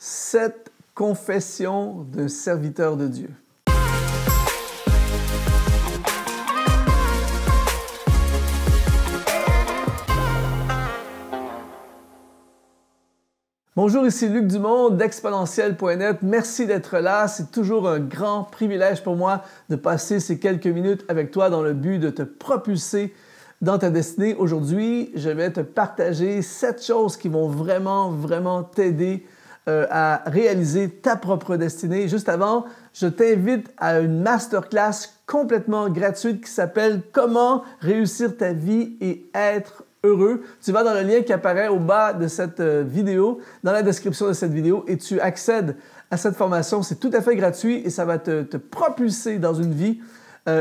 7 confessions d'un serviteur de Dieu. Bonjour, ici Luc Dumont d'Exponentiel.net. Merci d'être là. C'est toujours un grand privilège pour moi de passer ces quelques minutes avec toi dans le but de te propulser dans ta destinée. Aujourd'hui, je vais te partager 7 choses qui vont vraiment t'aider à réaliser ta propre destinée. Juste avant, je t'invite à une masterclass complètement gratuite qui s'appelle « Comment réussir ta vie et être heureux ». Tu vas dans le lien qui apparaît au bas de cette vidéo, dans la description de cette vidéo, et tu accèdes à cette formation. C'est tout à fait gratuit et ça va te propulser dans une vie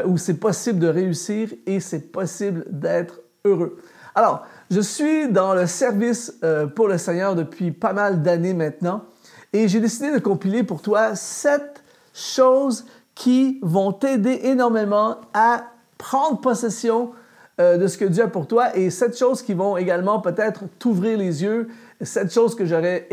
où c'est possible de réussir et c'est possible d'être heureux. Alors, je suis dans le service pour le Seigneur depuis pas mal d'années maintenant et j'ai décidé de compiler pour toi 7 choses qui vont t'aider énormément à prendre possession de ce que Dieu a pour toi et 7 choses qui vont également peut-être t'ouvrir les yeux, 7 choses que j'aurais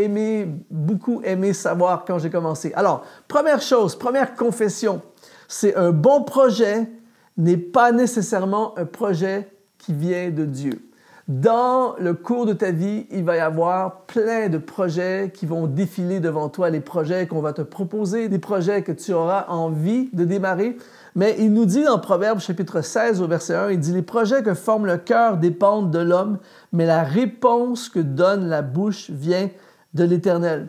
beaucoup aimé savoir quand j'ai commencé. Alors, première chose, première confession, c'est un bon projet n'est pas nécessairement un projet qui vient de Dieu. Dans le cours de ta vie, il va y avoir plein de projets qui vont défiler devant toi, les projets qu'on va te proposer, des projets que tu auras envie de démarrer. Mais il nous dit dans Proverbes chapitre 16 au verset 1, il dit « Les projets que forme le cœur dépendent de l'homme, mais la réponse que donne la bouche vient de l'Éternel. »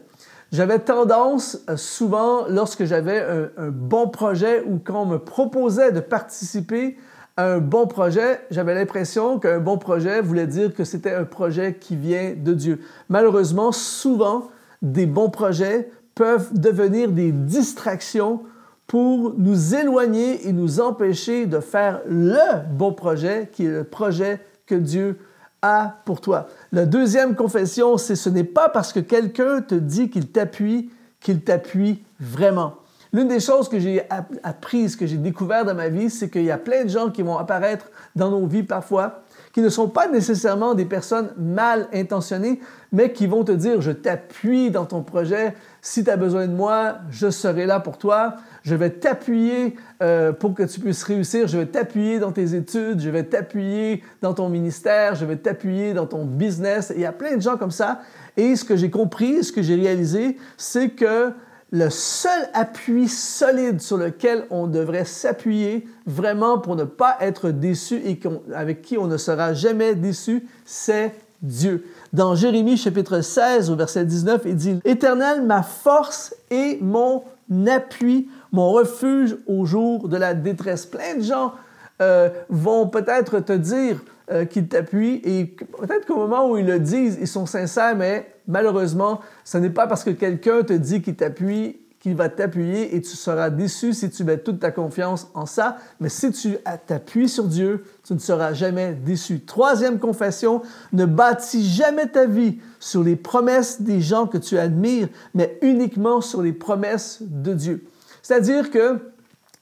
J'avais tendance souvent, lorsque j'avais un bon projet ou quand on me proposait de participer à un bon projet, j'avais l'impression qu'un bon projet voulait dire que c'était un projet qui vient de Dieu. Malheureusement, souvent, des bons projets peuvent devenir des distractions pour nous éloigner et nous empêcher de faire le bon projet qui est le projet que Dieu a pour toi. La deuxième confession, c'est ce n'est pas parce que quelqu'un te dit qu'il t'appuie vraiment. L'une des choses que j'ai apprises, que j'ai découvert dans ma vie, c'est qu'il y a plein de gens qui vont apparaître dans nos vies parfois, qui ne sont pas nécessairement des personnes mal intentionnées, mais qui vont te dire « Je t'appuie dans ton projet. Si tu as besoin de moi, je serai là pour toi. Je vais t'appuyer pour que tu puisses réussir. Je vais t'appuyer dans tes études. Je vais t'appuyer dans ton ministère. Je vais t'appuyer dans ton business. » Il y a plein de gens comme ça. Et ce que j'ai compris, ce que j'ai réalisé, c'est que le seul appui solide sur lequel on devrait s'appuyer vraiment pour ne pas être déçu et avec qui on ne sera jamais déçu, c'est Dieu. Dans Jérémie chapitre 16 au verset 19, il dit « Éternel, ma force et mon appui, mon refuge au jour de la détresse. » Plein de gens vont peut-être te dire qu'ils t'appuient et peut-être qu'au moment où ils le disent, ils sont sincères, mais malheureusement, ce n'est pas parce que quelqu'un te dit qu'il t'appuie qu'il va t'appuyer et tu seras déçu si tu mets toute ta confiance en ça. Mais si tu t'appuies sur Dieu, tu ne seras jamais déçu. Troisième confession, ne bâtis jamais ta vie sur les promesses des gens que tu admires, mais uniquement sur les promesses de Dieu. C'est-à-dire que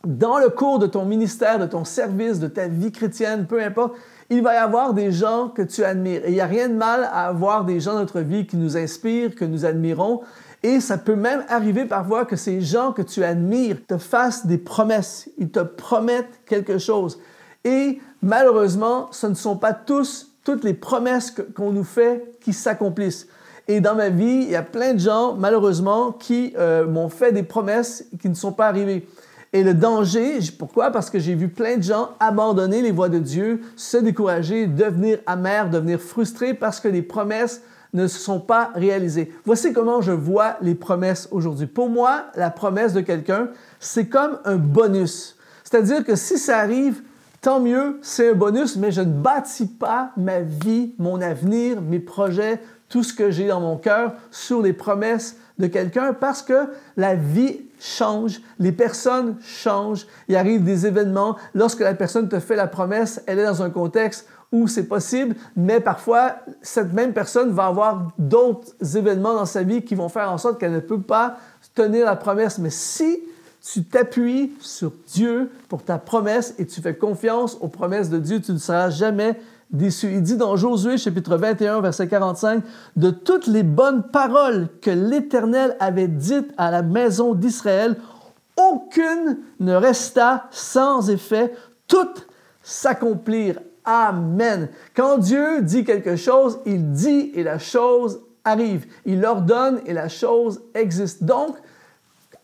dans le cours de ton ministère, de ton service, de ta vie chrétienne, peu importe, il va y avoir des gens que tu admires. Et il n'y a rien de mal à avoir des gens dans notre vie qui nous inspirent, que nous admirons. Et ça peut même arriver parfois que ces gens que tu admires te fassent des promesses. Ils te promettent quelque chose. Et malheureusement, ce ne sont pas toutes les promesses qu'on nous fait qui s'accomplissent. Et dans ma vie, il y a plein de gens, malheureusement, qui m'ont fait des promesses qui ne sont pas arrivées. Et le danger, pourquoi? Parce que j'ai vu plein de gens abandonner les voies de Dieu, se décourager, devenir amers, devenir frustrés parce que les promesses ne se sont pas réalisées. Voici comment je vois les promesses aujourd'hui. Pour moi, la promesse de quelqu'un, c'est comme un bonus. C'est-à-dire que si ça arrive, tant mieux, c'est un bonus, mais je ne bâtis pas ma vie, mon avenir, mes projets, tout ce que j'ai dans mon cœur sur les promesses de quelqu'un parce que la vie change, les personnes changent, il arrive des événements. Lorsque la personne te fait la promesse, elle est dans un contexte où c'est possible, mais parfois, cette même personne va avoir d'autres événements dans sa vie qui vont faire en sorte qu'elle ne peut pas tenir la promesse. Mais si tu t'appuies sur Dieu pour ta promesse et tu fais confiance aux promesses de Dieu, tu ne seras jamais déçus. Il dit dans Josué, chapitre 21, verset 45, « De toutes les bonnes paroles que l'Éternel avait dites à la maison d'Israël, aucune ne resta sans effet, toutes s'accomplirent. » Amen. Quand Dieu dit quelque chose, il dit et la chose arrive. Il ordonne et la chose existe. Donc,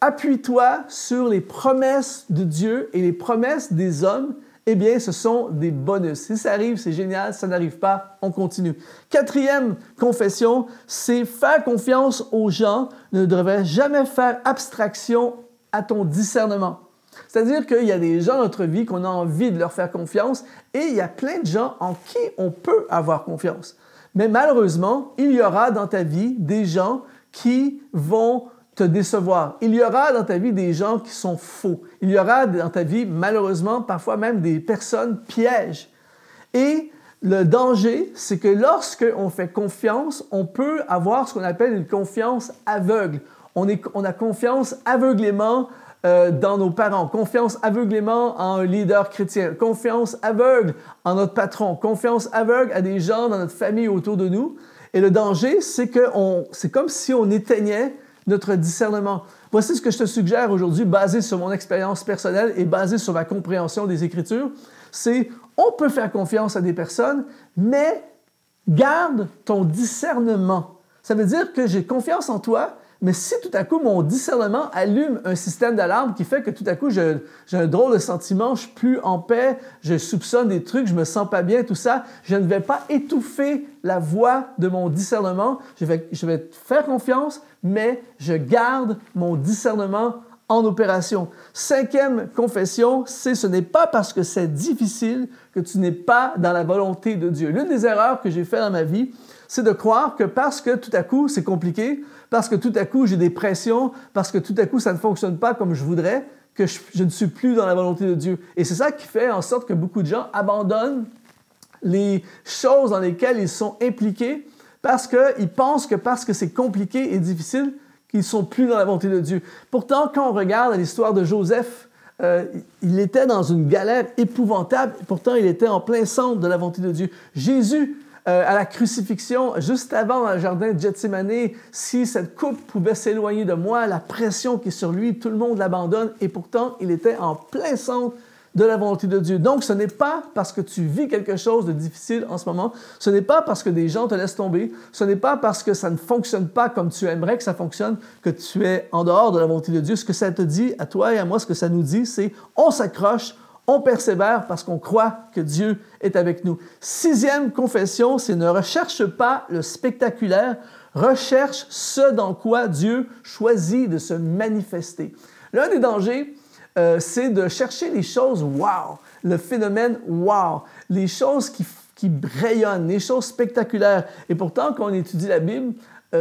appuie-toi sur les promesses de Dieu et les promesses des hommes. Eh bien, ce sont des bonus. Si ça arrive, c'est génial. Si ça n'arrive pas, on continue. Quatrième confession, c'est faire confiance aux gens ne devrait jamais faire abstraction à ton discernement. C'est-à-dire qu'il y a des gens dans notre vie qu'on a envie de leur faire confiance et il y a plein de gens en qui on peut avoir confiance. Mais malheureusement, il y aura dans ta vie des gens qui vont te décevoir. Il y aura dans ta vie des gens qui sont faux. Il y aura dans ta vie, malheureusement, parfois même des personnes pièges. Et le danger, c'est que lorsqu'on fait confiance, on peut avoir ce qu'on appelle une confiance aveugle. On a confiance aveuglément dans nos parents, confiance aveuglément en un leader chrétien, confiance aveugle en notre patron, confiance aveugle à des gens dans notre famille autour de nous. Et le danger, c'est que c'est comme si on éteignait notre discernement. Voici ce que je te suggère aujourd'hui, basé sur mon expérience personnelle et basé sur ma compréhension des Écritures. C'est, on peut faire confiance à des personnes, mais garde ton discernement. Ça veut dire que j'ai confiance en toi, mais si tout à coup, mon discernement allume un système d'alarme qui fait que tout à coup, j'ai un drôle de sentiment, je suis plus en paix, je soupçonne des trucs, je me sens pas bien, tout ça, je ne vais pas étouffer la voix de mon discernement. Je vais te faire confiance, mais je garde mon discernement en opération. Cinquième confession, c'est ce n'est pas parce que c'est difficile que tu n'es pas dans la volonté de Dieu. L'une des erreurs que j'ai faites dans ma vie, c'est de croire que parce que tout à coup c'est compliqué, parce que tout à coup j'ai des pressions, parce que tout à coup ça ne fonctionne pas comme je voudrais, que je ne suis plus dans la volonté de Dieu. Et c'est ça qui fait en sorte que beaucoup de gens abandonnent les choses dans lesquelles ils sont impliqués parce qu'ils pensent que parce que c'est compliqué et difficile, qu'ils ne sont plus dans la volonté de Dieu. Pourtant, quand on regarde l'histoire de Joseph, il était dans une galère épouvantable, et pourtant il était en plein centre de la volonté de Dieu. Jésus, à la crucifixion, juste avant dans le jardin de Gethsémani, si cette coupe pouvait s'éloigner de moi, la pression qui est sur lui, tout le monde l'abandonne, et pourtant il était en plein centre de la volonté de Dieu. Donc, ce n'est pas parce que tu vis quelque chose de difficile en ce moment, ce n'est pas parce que des gens te laissent tomber, ce n'est pas parce que ça ne fonctionne pas comme tu aimerais que ça fonctionne, que tu es en dehors de la volonté de Dieu. Ce que ça te dit, à toi et à moi, ce que ça nous dit, c'est on s'accroche, on persévère parce qu'on croit que Dieu est avec nous. Sixième confession, c'est ne recherche pas le spectaculaire, recherche ce dans quoi Dieu choisit de se manifester. L'un des dangers, c'est de chercher les choses wow, le phénomène wow, les choses qui rayonnent, les choses spectaculaires. Et pourtant, quand on étudie la Bible,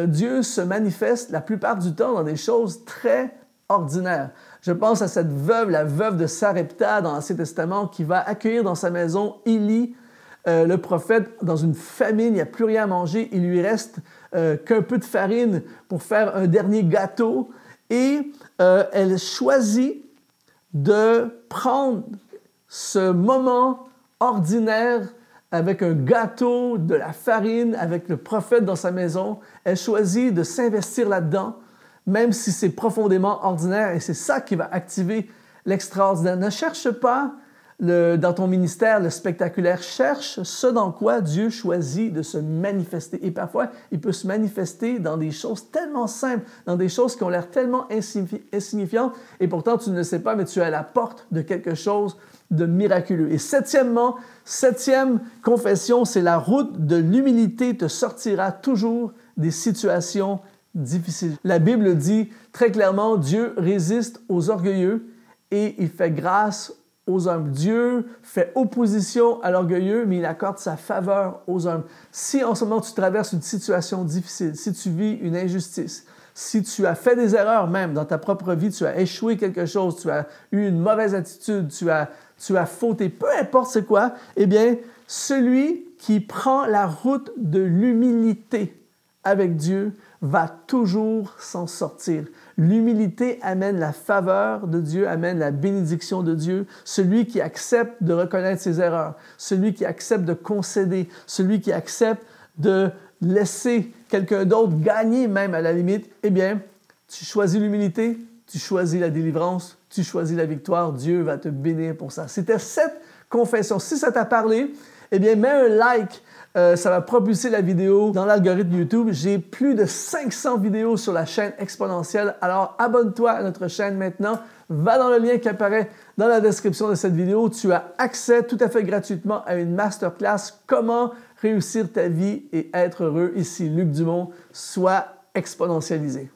Dieu se manifeste la plupart du temps dans des choses très ordinaires. Je pense à cette veuve, la veuve de Sarepta dans l'Ancien Testament, qui va accueillir dans sa maison Élie, le prophète, dans une famine, il n'y a plus rien à manger, il lui reste qu'un peu de farine pour faire un dernier gâteau. Et elle choisit de prendre ce moment ordinaire avec un gâteau, de la farine, avec le prophète dans sa maison. Elle choisit de s'investir là-dedans, même si c'est profondément ordinaire, et c'est ça qui va activer l'extraordinaire. Ne cherche pas dans ton ministère le spectaculaire, cherche ce dans quoi Dieu choisit de se manifester. Et parfois, il peut se manifester dans des choses tellement simples, dans des choses qui ont l'air tellement insignifiantes, et pourtant tu ne le sais pas, mais tu es à la porte de quelque chose de miraculeux. Et septième confession, c'est la route de l'humilité te sortira toujours des situations difficiles. La Bible dit très clairement, Dieu résiste aux orgueilleux et il fait grâce aux humbles. Dieu fait opposition à l'orgueilleux, mais il accorde sa faveur aux humbles. Si en ce moment tu traverses une situation difficile, si tu vis une injustice, si tu as fait des erreurs même dans ta propre vie, tu as échoué quelque chose, tu as eu une mauvaise attitude, tu as fauté, peu importe c'est quoi, eh bien, celui qui prend la route de l'humilité avec Dieu va toujours s'en sortir. L'humilité amène la faveur de Dieu, amène la bénédiction de Dieu. Celui qui accepte de reconnaître ses erreurs, celui qui accepte de concéder, celui qui accepte de laisser quelqu'un d'autre gagner même à la limite, eh bien, tu choisis l'humilité, tu choisis la délivrance, tu choisis la victoire. Dieu va te bénir pour ça. C'était cette confession. Si ça t'a parlé, eh bien, mets un like. Ça va propulser la vidéo dans l'algorithme YouTube. J'ai plus de 500 vidéos sur la chaîne Exponentielle. Alors, abonne-toi à notre chaîne maintenant. Va dans le lien qui apparaît dans la description de cette vidéo. Tu as accès tout à fait gratuitement à une masterclass « Comment réussir ta vie et être heureux ». Ici Luc Dumont. Sois exponentialisé.